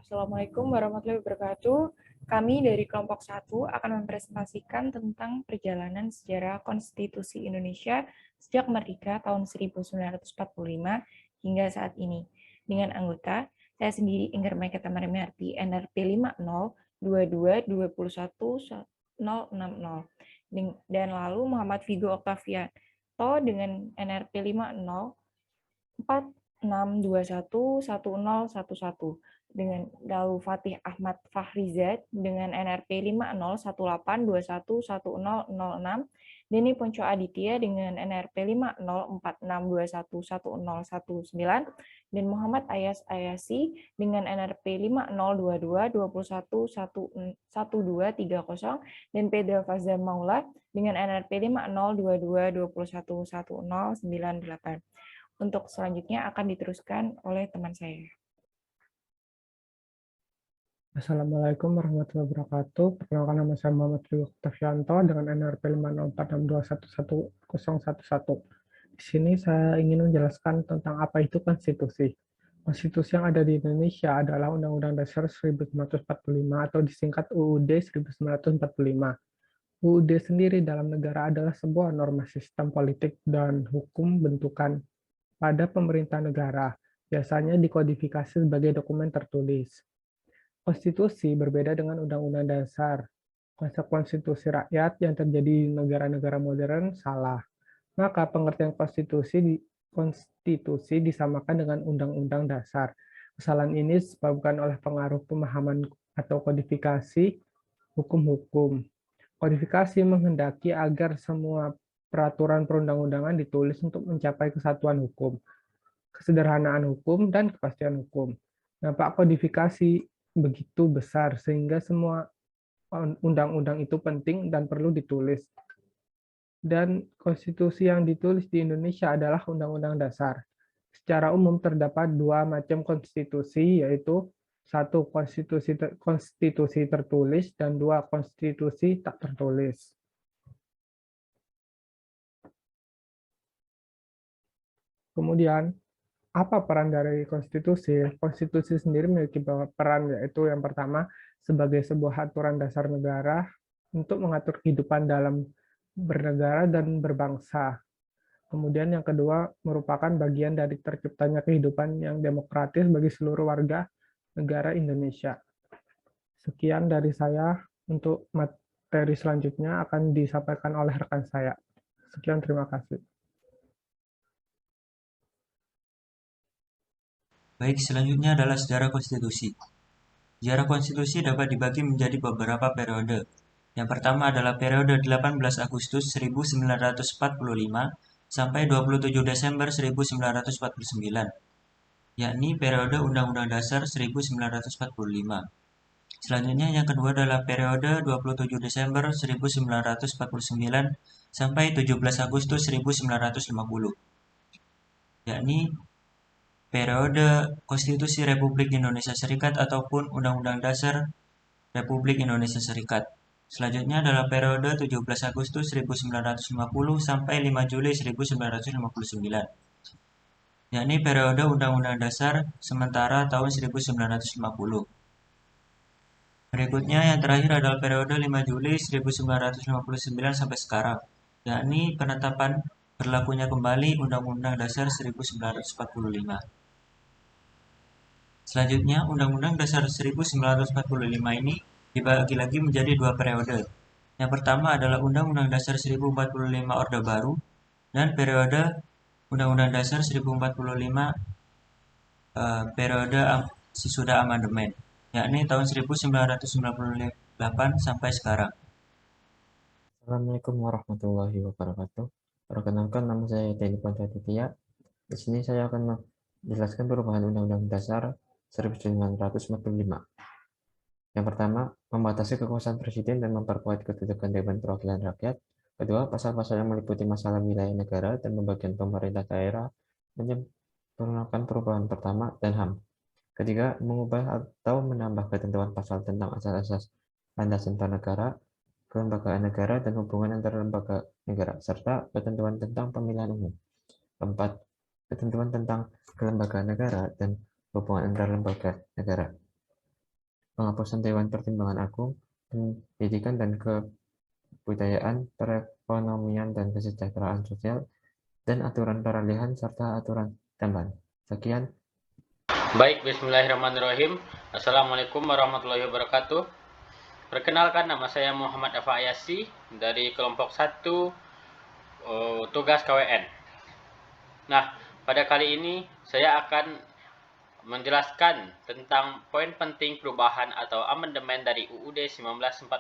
Assalamualaikum warahmatullahi wabarakatuh. Kami dari kelompok 1 akan mempresentasikan tentang perjalanan sejarah konstitusi Indonesia sejak merdeka tahun 1945 hingga saat ini. Dengan anggota, saya sendiri Inger Maiketa Marimarti, NRP 5022211060, dan lalu Muhammad Vigo Oktavianto dengan NRP 5046211011, dengan lalu Fatih Ahmad Fahrizat dengan NRP 5018211006, Denny Ponco Aditya dengan NRP 5046211019, dan Muhammad Ayas Ayasi dengan NRP 5022211230, dan Pedra Fazza Maula dengan NRP 5022211098. Untuk selanjutnya akan diteruskan oleh teman saya. Assalamualaikum warahmatullahi wabarakatuh. Perkenalkan, nama saya Muhammad Rio Oktavianto dengan NRP 5046211011. Di sini saya ingin menjelaskan tentang apa itu konstitusi. Konstitusi yang ada di Indonesia adalah Undang-Undang Dasar 1945 atau disingkat UUD 1945. UUD sendiri dalam negara adalah sebuah norma sistem politik dan hukum bentukan pada pemerintah negara, biasanya dikodifikasi sebagai dokumen tertulis. Konstitusi berbeda dengan Undang-Undang Dasar. Konsep konstitusi rakyat yang terjadi di negara-negara modern salah. Maka pengertian konstitusi disamakan dengan Undang-Undang Dasar. Kesalahan ini disebabkan oleh pengaruh pemahaman atau kodifikasi hukum-hukum. Kodifikasi menghendaki agar semua peraturan perundang-undangan ditulis untuk mencapai kesatuan hukum, kesederhanaan hukum, dan kepastian hukum. Dampak kodifikasi begitu besar sehingga semua undang-undang itu penting dan perlu ditulis. Dan konstitusi yang ditulis di Indonesia adalah Undang-Undang Dasar. Secara umum terdapat dua macam konstitusi, yaitu satu konstitusi tertulis dan dua konstitusi tak tertulis. Kemudian, apa peran dari konstitusi? Konstitusi sendiri memiliki peran, yaitu yang pertama, sebagai sebuah aturan dasar negara untuk mengatur kehidupan dalam bernegara dan berbangsa. Kemudian yang kedua, merupakan bagian dari terciptanya kehidupan yang demokratis bagi seluruh warga negara Indonesia. Sekian dari saya, untuk materi selanjutnya akan disampaikan oleh rekan saya. Sekian, terima kasih. Baik, selanjutnya adalah sejarah konstitusi. Sejarah konstitusi dapat dibagi menjadi beberapa periode. Yang pertama adalah periode 18 Agustus 1945 sampai 27 Desember 1949, yakni periode Undang-Undang Dasar 1945. Selanjutnya yang kedua adalah periode 27 Desember 1949 sampai 17 Agustus 1950, yakni periode Konstitusi Republik Indonesia Serikat ataupun Undang-Undang Dasar Republik Indonesia Serikat. Selanjutnya adalah periode 17 Agustus 1950 sampai 5 Juli 1959, yakni periode Undang-Undang Dasar sementara tahun 1950. Berikutnya yang terakhir adalah periode 5 Juli 1959 sampai sekarang, yakni penetapan berlakunya kembali Undang-Undang Dasar 1945. Selanjutnya, Undang-Undang Dasar 1945 ini dibagi lagi menjadi dua periode. Yang pertama adalah Undang-Undang Dasar 1045 Orde Baru dan periode Undang-Undang Dasar 1045 periode sesudah amandemen, yakni tahun 1998 sampai sekarang. Assalamualaikum warahmatullahi wabarakatuh. Perkenalkan, nama saya Denny Ponco Aditya. Di sini saya akan menjelaskan perubahan Undang-Undang Dasar 1945. Yang pertama, membatasi kekuasaan presiden dan memperkuat kedudukan Dewan Perwakilan Rakyat. Kedua, pasal-pasal yang meliputi masalah wilayah negara dan pembagian pemerintah daerah menyempurnakan perubahan pertama dan HAM. Ketiga, mengubah atau menambah ketentuan pasal tentang asas-asas landasan bernegara, kelembagaan negara dan hubungan antar lembaga negara, serta ketentuan tentang pemilihan umum. Keempat, ketentuan tentang kelembagaan negara dan hubungan antar lembaga negara. penghapusan Dewan Pertimbangan Agung, pendidikan dan kebudayaan, perekonomian dan kesejahteraan sosial, dan aturan peralihan serta aturan tambahan. Sekian. Baik, bismillahirrahmanirrahim. Assalamualaikum warahmatullahi wabarakatuh. Perkenalkan, nama saya Muhammad Afa Ayasi dari kelompok 1 tugas KWN. Nah, pada kali ini saya akan menjelaskan tentang poin penting perubahan atau amandemen dari UUD 1945.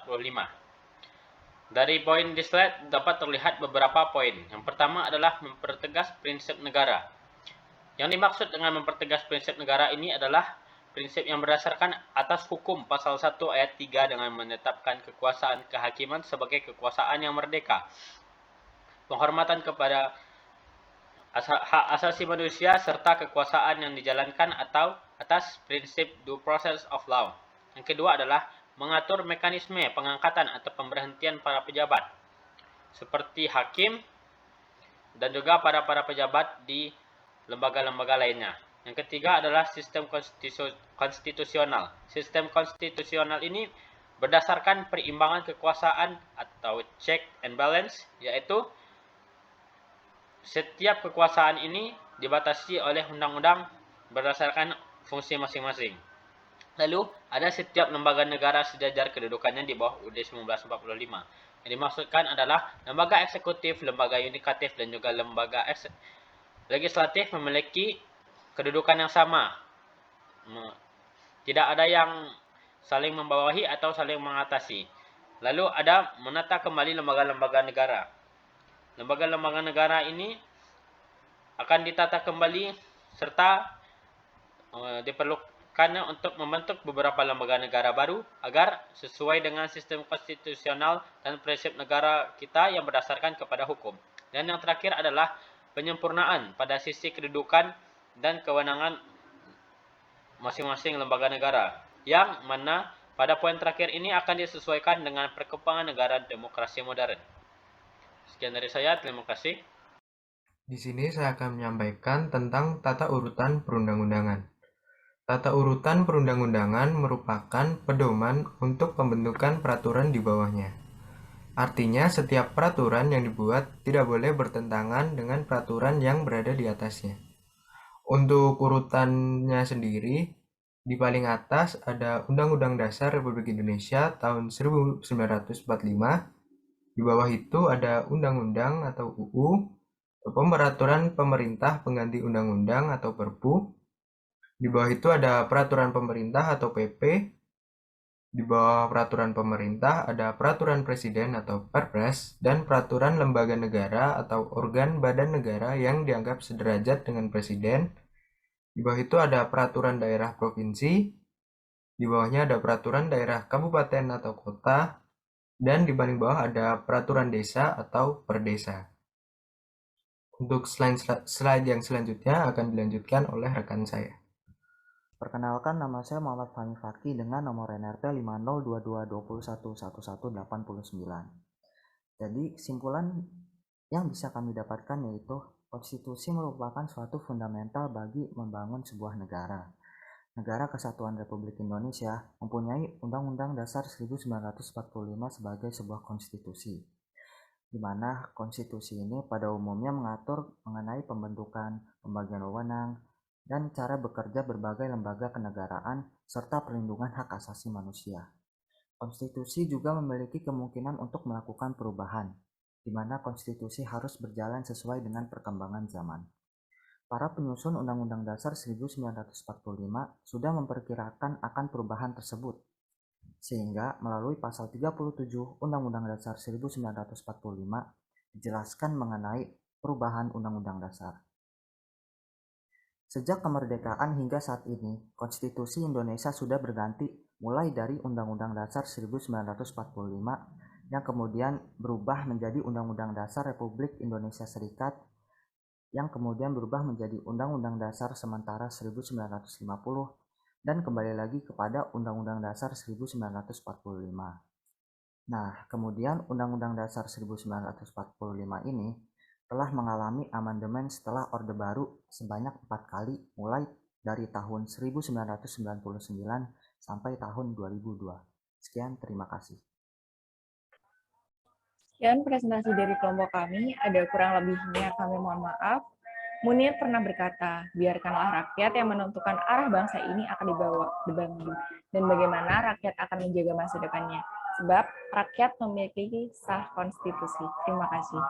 Dari poin di slide dapat terlihat beberapa poin. Yang pertama adalah mempertegas prinsip negara. Yang dimaksud dengan mempertegas prinsip negara ini adalah prinsip yang berdasarkan atas hukum pasal 1 ayat 3 dengan menetapkan kekuasaan kehakiman sebagai kekuasaan yang merdeka. Penghormatan kepada hak asasi manusia serta kekuasaan yang dijalankan atau atas prinsip due process of law. Yang kedua adalah mengatur mekanisme pengangkatan atau pemberhentian para pejabat seperti hakim dan juga para pejabat di lembaga-lembaga lainnya. Yang ketiga adalah sistem konstitusional. Sistem konstitusional ini berdasarkan perimbangan kekuasaan atau check and balance, yaitu setiap kekuasaan ini dibatasi oleh undang-undang berdasarkan fungsi masing-masing. Lalu, ada setiap lembaga negara sejajar kedudukannya di bawah UUD 1945. Yang dimaksudkan adalah lembaga eksekutif, lembaga yudikatif, dan juga lembaga legislatif memiliki kedudukan yang sama. Tidak ada yang saling membawahi atau saling mengatasi. Lalu ada menata kembali lembaga-lembaga negara. Lembaga-lembaga negara ini akan ditata kembali serta diperlukan untuk membentuk beberapa lembaga negara baru agar sesuai dengan sistem konstitusional dan prinsip negara kita yang berdasarkan kepada hukum. Dan yang terakhir adalah penyempurnaan pada sisi kedudukan dan kewenangan masing-masing lembaga negara, yang mana pada poin terakhir ini akan disesuaikan dengan perkembangan negara demokrasi modern. Sekian dari saya, terima kasih. Di sini saya akan menyampaikan tentang tata urutan perundang-undangan. Tata urutan perundang-undangan merupakan pedoman untuk pembentukan peraturan di bawahnya. Artinya, setiap peraturan yang dibuat tidak boleh bertentangan dengan peraturan yang berada di atasnya. Untuk urutannya sendiri, di paling atas ada Undang-Undang Dasar Republik Indonesia tahun 1945. Di bawah itu ada Undang-Undang atau UU, Peraturan Pemerintah Pengganti Undang-Undang atau Perpu. Di bawah itu ada Peraturan Pemerintah atau PP. Di bawah Peraturan Pemerintah ada Peraturan Presiden atau Perpres dan Peraturan Lembaga Negara atau organ badan negara yang dianggap sederajat dengan Presiden. Di bawah itu ada Peraturan Daerah Provinsi. Di bawahnya ada Peraturan Daerah Kabupaten atau Kota. Dan di paling bawah ada Peraturan Desa atau Perdesa. Untuk slide yang selanjutnya akan dilanjutkan oleh rekan saya. Perkenalkan, nama saya Muhammad Fahmi Fakih dengan nomor NRT 5022211189. Jadi, kesimpulan yang bisa kami dapatkan yaitu konstitusi merupakan suatu fundamental bagi membangun sebuah negara. Negara Kesatuan Republik Indonesia mempunyai Undang-Undang Dasar 1945 sebagai sebuah konstitusi, di mana konstitusi ini pada umumnya mengatur mengenai pembentukan, pembagian wewenang, dan cara bekerja berbagai lembaga kenegaraan serta perlindungan hak asasi manusia. Konstitusi juga memiliki kemungkinan untuk melakukan perubahan, di mana konstitusi harus berjalan sesuai dengan perkembangan zaman. Para penyusun Undang-Undang Dasar 1945 sudah memperkirakan akan perubahan tersebut, sehingga melalui pasal 37 Undang-Undang Dasar 1945 dijelaskan mengenai perubahan Undang-Undang Dasar. Sejak kemerdekaan hingga saat ini, konstitusi Indonesia sudah berganti mulai dari Undang-Undang Dasar 1945 yang kemudian berubah menjadi Undang-Undang Dasar Republik Indonesia Serikat, yang kemudian berubah menjadi Undang-Undang Dasar sementara 1950 dan kembali lagi kepada Undang-Undang Dasar 1945. Nah, kemudian Undang-Undang Dasar 1945 ini telah mengalami amandemen setelah Orde Baru sebanyak 4 kali, mulai dari tahun 1999 sampai tahun 2002. Sekian, terima kasih. Sekian presentasi dari kelompok kami, ada kurang lebihnya kami mohon maaf. Munir pernah berkata, biarkanlah rakyat yang menentukan arah bangsa ini akan dibangun, dan bagaimana rakyat akan menjaga masa depannya. Sebab rakyat memiliki sah konstitusi. Terima kasih.